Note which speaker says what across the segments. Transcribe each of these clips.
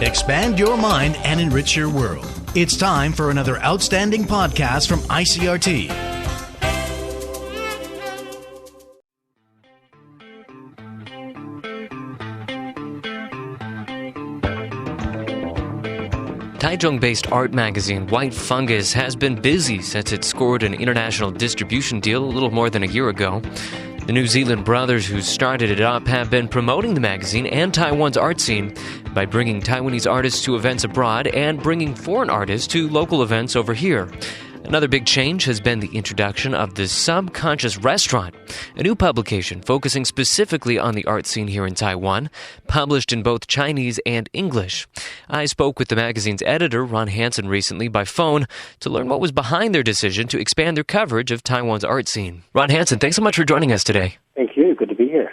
Speaker 1: Expand your mind and enrich your world. It's time for another outstanding podcast from ICRT.
Speaker 2: Taichung-based art magazine White Fungus has been busy since it scored an international distribution deal a little more than a year ago. The New Zealand brothers who started it up have been promoting the magazine and Taiwan's art scene by bringing Taiwanese artists to events abroad and bringing foreign artists to local events over here. Another big change has been the introduction of the Subconscious Restaurant, a new publication focusing specifically on the art scene here in Taiwan, published in both Chinese and English. I spoke with the magazine's editor, Ron Hansen, recently by phone to learn what was behind their decision to expand their coverage of Taiwan's art scene. Ron Hansen, thanks so much for joining us today.
Speaker 3: Thank you. Good to be here.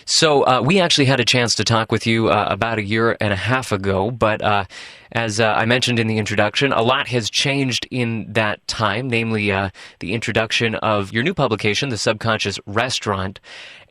Speaker 2: So we actually had a chance to talk with you about a year and a half ago, but as I mentioned in the introduction, a lot has changed in that time, namely the introduction of your new publication, The Subconscious Restaurant.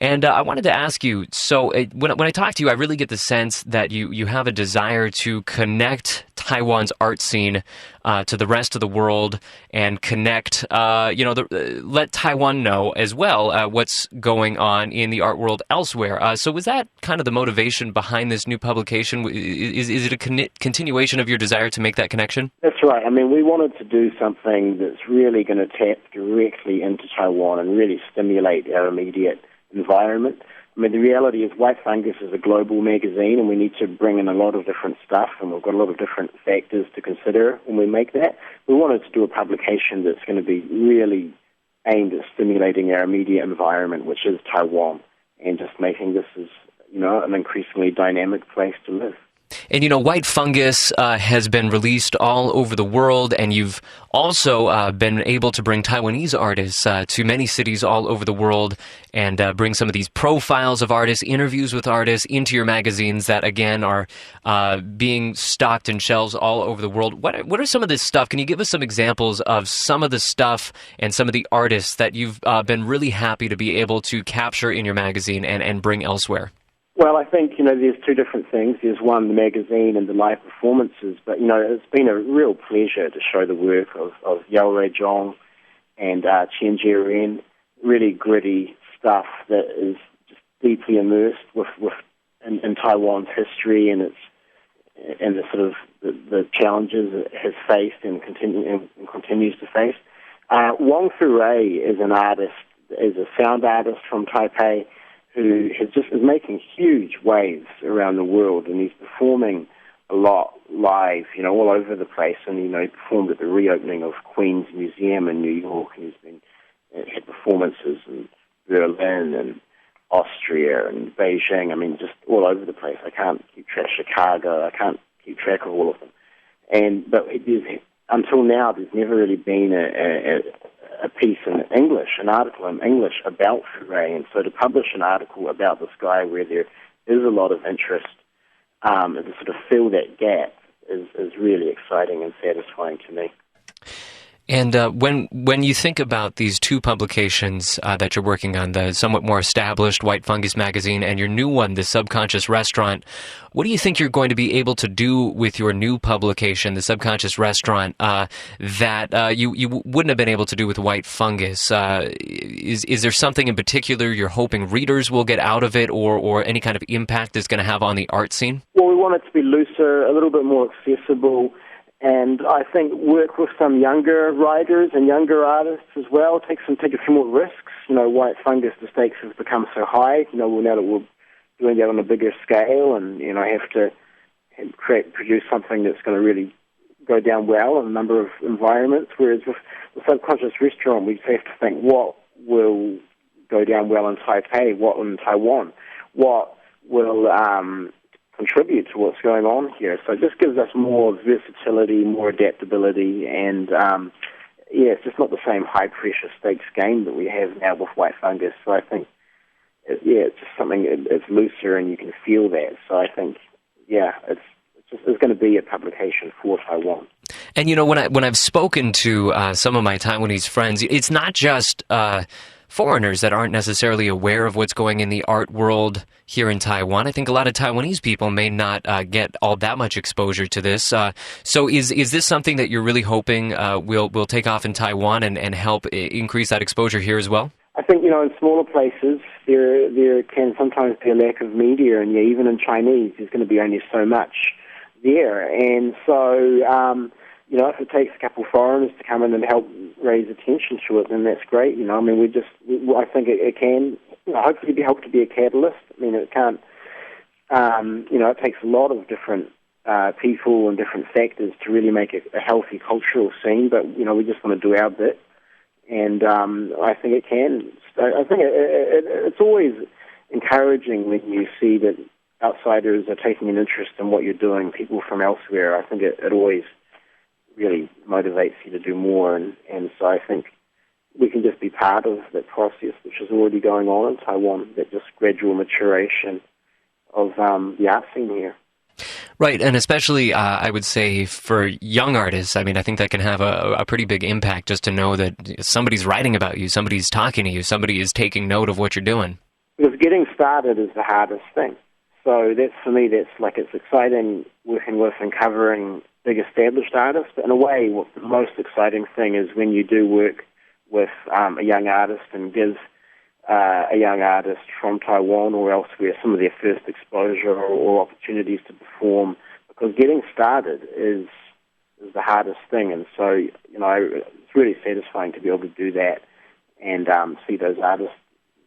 Speaker 2: And I wanted to ask you, so when I talk to you, I really get the sense that you have a desire to connect Taiwan's art scene to the rest of the world and connect, let Taiwan know as well what's going on in the art world elsewhere. So was that kind of the motivation behind this new publication? Is it a continuation of your desire to make that connection?
Speaker 3: That's right. I mean, we wanted to do something that's really going to tap directly into Taiwan and really stimulate our immediate environment. I mean, the reality is White Fungus is a global magazine, and we need to bring in a lot of different stuff, and we've got a lot of different factors to consider when we make that. We wanted to do a publication that's going to be really aimed at stimulating our immediate environment, which is Taiwan, and just making this as, an increasingly dynamic place to live.
Speaker 2: And, White Fungus has been released all over the world, and you've also been able to bring Taiwanese artists to many cities all over the world and bring some of these profiles of artists, interviews with artists into your magazines that, again, are being stocked in shelves all over the world. What are some of this stuff? Can you give us some examples of some of the stuff and some of the artists that you've been really happy to be able to capture in your magazine and bring elsewhere?
Speaker 3: Well, I think, there's two different things. There's one, the magazine and the live performances, but, it's been a real pleasure to show the work of Yao Rui Zhong and Chen Jie-ren, really gritty stuff that is just deeply immersed in Taiwan's history and the sort of the challenges it has faced and continues to face. Wang Furei is an artist, is a sound artist from Taipei, who is making huge waves around the world, and he's performing a lot live, all over the place. And he performed at the reopening of Queen's Museum in New York, and he's had performances in Berlin and Austria and Beijing. I mean, just all over the place. I can't keep track. Chicago. I can't keep track of all of them. But until now, there's never really been a piece in English, an article in English about Furei, and so to publish an article about this guy where there is a lot of interest and to sort of fill that gap is really exciting and satisfying to me.
Speaker 2: And when you think about these two publications that you're working on, the somewhat more established White Fungus magazine and your new one, The Subconscious Restaurant, what do you think you're going to be able to do with your new publication, The Subconscious Restaurant, that you wouldn't have been able to do with White Fungus? Is there something in particular you're hoping readers will get out of it, or any kind of impact it's going to have on the art scene?
Speaker 3: Well, we want it to be looser, a little bit more accessible, and I think work with some younger writers and younger artists as well. Take a few more risks. White Fungus, the stakes have become so high. Now that we're doing that on a bigger scale, and have to produce something that's going to really go down well in a number of environments. Whereas with the Subconscious Restaurant, we have to think what will go down well in Taipei, what in Taiwan, what will contribute to what's going on here. So it just gives us more versatility, more adaptability, and it's just not the same high-pressure stakes game that we have now with White Fungus. So I think, it's just something, it's looser and you can feel that. So I think, it's going to be a publication for Taiwan.
Speaker 2: And when I've spoken to some of my Taiwanese friends, it's not just foreigners that aren't necessarily aware of what's going in the art world here in Taiwan. I think a lot of Taiwanese people may not get all that much exposure to this. So is this something that you're really hoping will take off in Taiwan and help increase that exposure here as well?
Speaker 3: I think, in smaller places, there can sometimes be a lack of media, and even in Chinese, there's going to be only so much there. And so, if it takes a couple of foreigners to come in and help raise attention to it, then that's great. I think it can, hopefully help to be a catalyst. It can't, it takes a lot of different people and different factors to really make it a healthy cultural scene, but, we just want to do our bit. And I think it can. I think it's always encouraging when you see that outsiders are taking an interest in what you're doing, people from elsewhere. I think it always really motivates you to do more. And so I think we can just be part of that process, which is already going on in Taiwan, that just gradual maturation of the art scene here.
Speaker 2: Right, and especially, I would say, for young artists, I think that can have a pretty big impact just to know that somebody's writing about you, somebody's talking to you, somebody is taking note of what you're doing.
Speaker 3: Because getting started is the hardest thing. So for me, it's exciting working with and covering big established artists, but in a way, what the most exciting thing is when you do work with a young artist and give a young artist from Taiwan or elsewhere some of their first exposure or opportunities to perform, because getting started is the hardest thing. And so, it's really satisfying to be able to do that and see those artists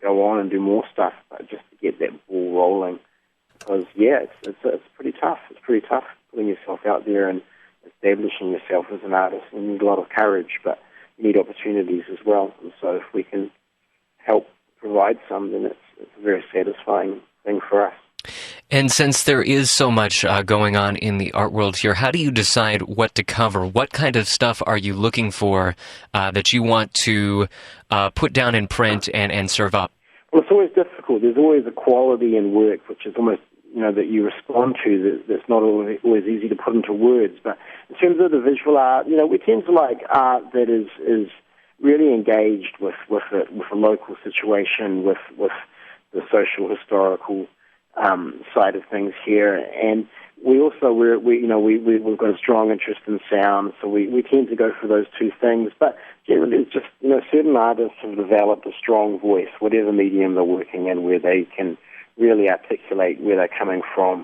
Speaker 3: go on and do more stuff, just to get that ball rolling. Because, it's pretty tough. It's pretty tough putting yourself out there and establishing yourself as an artist. You need a lot of courage, but you need opportunities as well. And so if we can help provide some, then it's a very satisfying thing for us.
Speaker 2: And since there is so much going on in the art world here, how do you decide what to cover? What kind of stuff are you looking for that you want to put down in print and serve up?
Speaker 3: Well, it's always difficult. There's always a quality in work which is almost, that you respond to that's not always easy to put into words. But in terms of the visual art, we tend to like art that is really engaged with a local situation, with the social historical side of things here, and we've got a strong interest in sound, so we tend to go for those two things. But generally, it's just certain artists have developed a strong voice, whatever medium they're working in, where they can really articulate where they're coming from,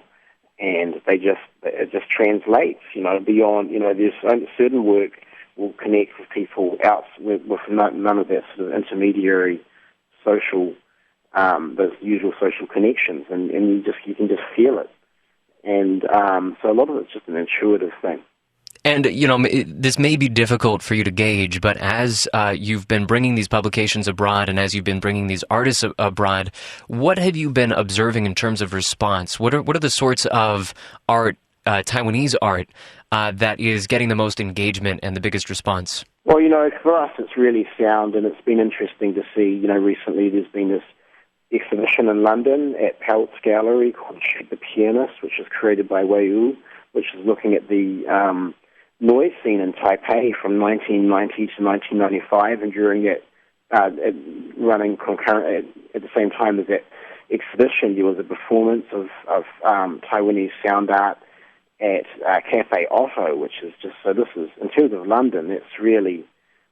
Speaker 3: and it just translates, beyond. There's certain work will connect with people out with none of that sort of intermediary social, those usual social connections, and you can just feel it. And so a lot of it's just an intuitive thing.
Speaker 2: And, this may be difficult for you to gauge, but as you've been bringing these publications abroad and as you've been bringing these artists abroad, what have you been observing in terms of response? What are the sorts of art, Taiwanese art, that is getting the most engagement and the biggest response?
Speaker 3: Well, for us it's really sound, and it's been interesting to see, recently there's been this exhibition in London at Peltz Gallery called Shoot the Pianist, which is created by Wei Wu, which is looking at the noise scene in Taipei from 1990 to 1995, and during it, running concurrent at the same time as that exhibition, there was a performance of Taiwanese sound art at Cafe Otto, which is just, so this is, in terms of London, it's really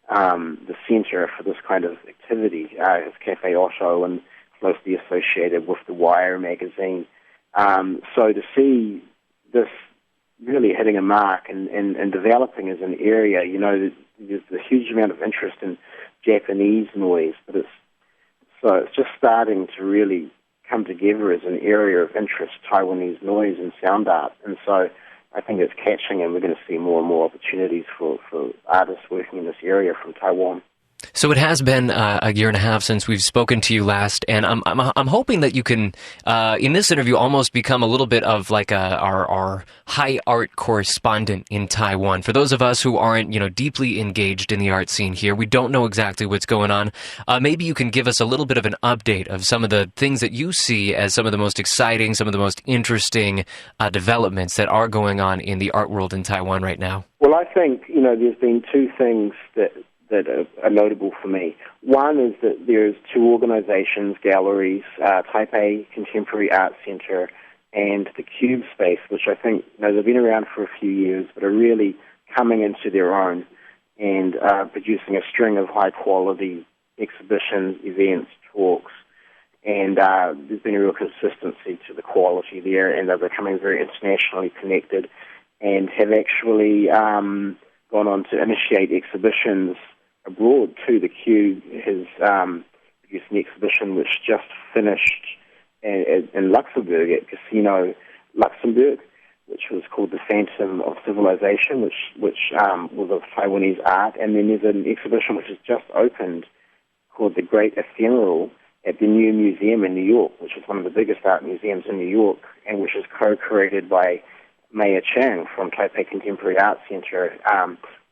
Speaker 3: the centre for this kind of activity. It's Cafe Otto and closely associated with The Wire magazine. So to see this really hitting a mark and developing as an area, there's a huge amount of interest in Japanese noise, but it's just starting to really come together as an area of interest, Taiwanese noise and sound art. And so I think it's catching, and we're going to see more and more opportunities for artists working in this area from Taiwan.
Speaker 2: So it has been a year and a half since we've spoken to you last, and I'm hoping that you can, in this interview, almost become a little bit of like our high art correspondent in Taiwan. For those of us who aren't, deeply engaged in the art scene here, we don't know exactly what's going on. Maybe you can give us a little bit of an update of some of the things that you see as some of the most exciting, some of the most interesting developments that are going on in the art world in Taiwan right now.
Speaker 3: Well, I think, there's been two things that that are notable for me. One is that there's two organizations, galleries, Taipei Contemporary Art Center and the Cube Space, which I think, they've been around for a few years, but are really coming into their own and producing a string of high-quality exhibitions, events, talks, and there's been a real consistency to the quality there, and they're becoming very internationally connected and have actually gone on to initiate exhibitions abroad too. The Cube has produced an exhibition which just finished in Luxembourg at Casino Luxembourg, which was called The Phantom of Civilization, which was of Taiwanese art. And then there's an exhibition which has just opened called The Great Ephemeral at the New Museum in New York, which is one of the biggest art museums in New York, and which is co-created by Maya Chang from Taipei Contemporary Art Center,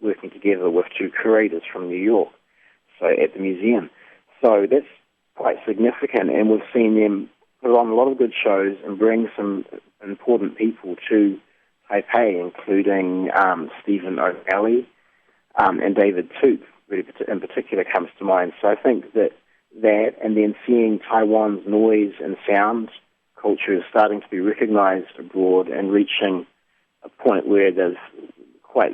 Speaker 3: working together with two curators from New York, so at the museum. So that's quite significant, and we've seen them put on a lot of good shows and bring some important people to Taipei, including Stephen O'Malley and David Toop, really in particular, comes to mind. So I think that and then seeing Taiwan's noise and sound culture is starting to be recognized abroad and reaching a point where there's quite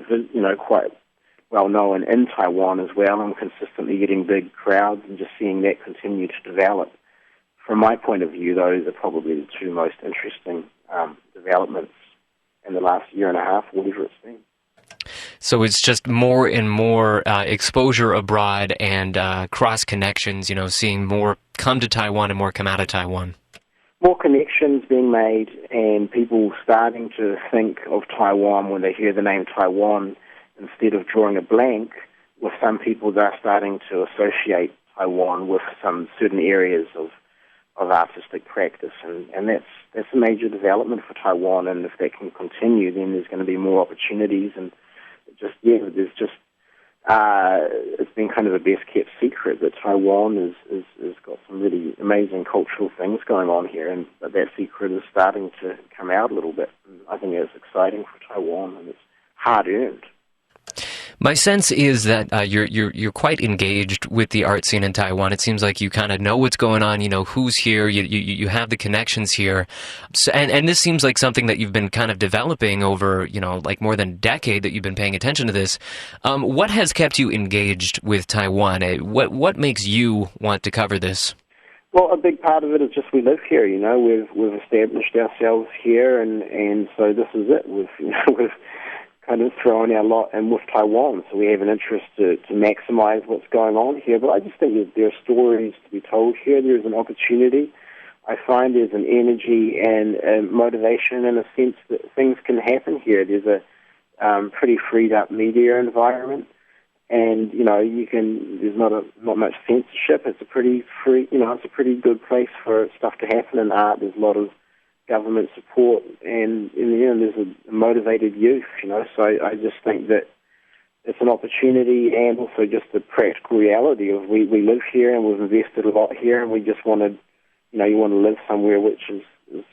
Speaker 3: well known in Taiwan as well, and consistently getting big crowds, and just seeing that continue to develop. From my point of view, those are probably the two most interesting developments in the last year and a half, whatever it's been.
Speaker 2: So it's just more and more exposure abroad and cross connections, seeing more come to Taiwan and more come out of Taiwan.
Speaker 3: More connections being made, and people starting to think of Taiwan when they hear the name Taiwan, instead of drawing a blank. With some people, they're starting to associate Taiwan with some certain areas of artistic practice, and that's a major development for Taiwan. And if that can continue, then there's going to be more opportunities. And it's been kind of a best-kept secret that Taiwan has got some really amazing cultural things going on here, and that secret is starting to come out a little bit. And I think it's exciting for Taiwan, and it's hard-earned.
Speaker 2: My sense is that you're quite engaged with the art scene in Taiwan. It seems like you kind of know what's going on, who's here, you have the connections here. So, and this seems like something that you've been kind of developing over, like more than a decade that you've been paying attention to this. What has kept you engaged with Taiwan? What makes you want to cover this?
Speaker 3: Well, a big part of it is just we live here, we've established ourselves here, and so this is it. We've kind of thrown our lot in with Taiwan, so we have an interest to maximize what's going on here. But I just think that there are stories to be told here. There's an opportunity. I find there's an energy and motivation in a sense that things can happen here. There's a pretty freed up media environment, and there's not much censorship. It's a pretty free, it's a pretty good place for stuff to happen in art. There's a lot of government support, and in the end, there's a motivated youth, so I just think that it's an opportunity, and also just the practical reality of we live here and we've invested a lot here, and we just wanted, you want to live somewhere which is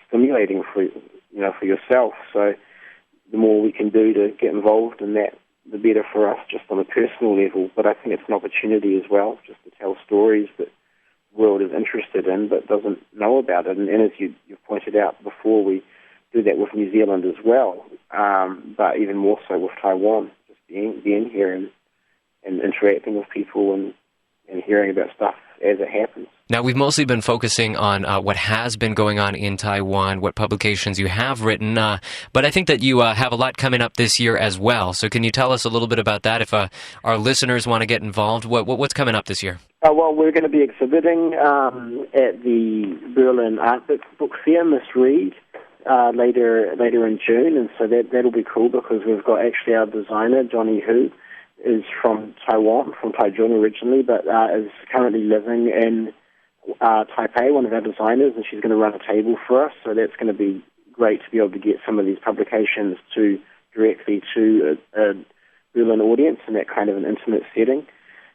Speaker 3: stimulating for yourself. So the more we can do to get involved in that, the better for us, just on a personal level. But I think it's an opportunity as well, just to tell stories that world is interested in but doesn't know about it. And as you've pointed out before, we do that with New Zealand as well, but even more so with Taiwan, just being here and interacting with people and hearing about stuff as it happens.
Speaker 2: Now, we've mostly been focusing on what has been going on in Taiwan, what publications you have written, but I think that you have a lot coming up this year as well. So can you tell us a little bit about that if our listeners want to get involved? What's coming up this year?
Speaker 3: Well, we're going to be exhibiting at the Berlin Art Book Fair, Miss Reed, later in June, and so that'll be cool because we've got actually our designer, Johnny Hu, is from Taiwan, from Taichung originally, but is currently living in Taipei, one of our designers, and she's going to run a table for us, so that's going to be great to be able to get some of these publications directly to a Berlin audience in that kind of an intimate setting.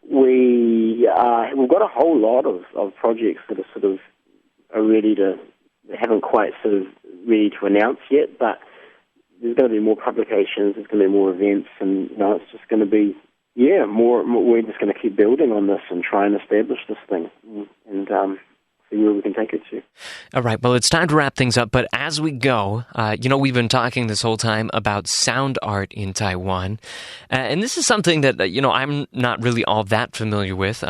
Speaker 3: We've got a whole lot of projects that are sort of haven't quite sort of ready to announce yet, but there's going to be more publications, there's going to be more events, and it's just going to be we're just going to keep building on this and try and establish this thing and see where we can take it to.
Speaker 2: All right, well, it's time to wrap things up, but as we go, we've been talking this whole time about sound art in Taiwan, and this is something that, I'm not really all that familiar with.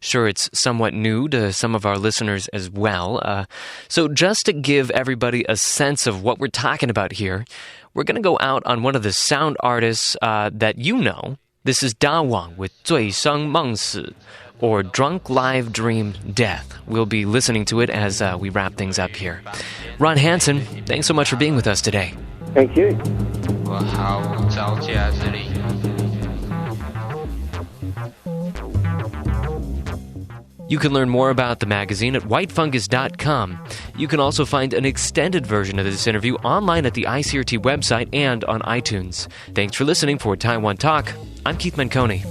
Speaker 2: Sure, it's somewhat new to some of our listeners as well. So just to give everybody a sense of what we're talking about here, we're going to go out on one of the sound artists that you know. This is Da Wang with 醉生梦死, or Drunk Live Dream Death. We'll be listening to it as we wrap things up here. Ron Hansen, thanks so much for being with us today.
Speaker 3: Thank you.
Speaker 2: You can learn more about the magazine at whitefungus.com. You can also find an extended version of this interview online at the ICRT website and on iTunes. Thanks for listening for Taiwan Talk. I'm Keith Manconi.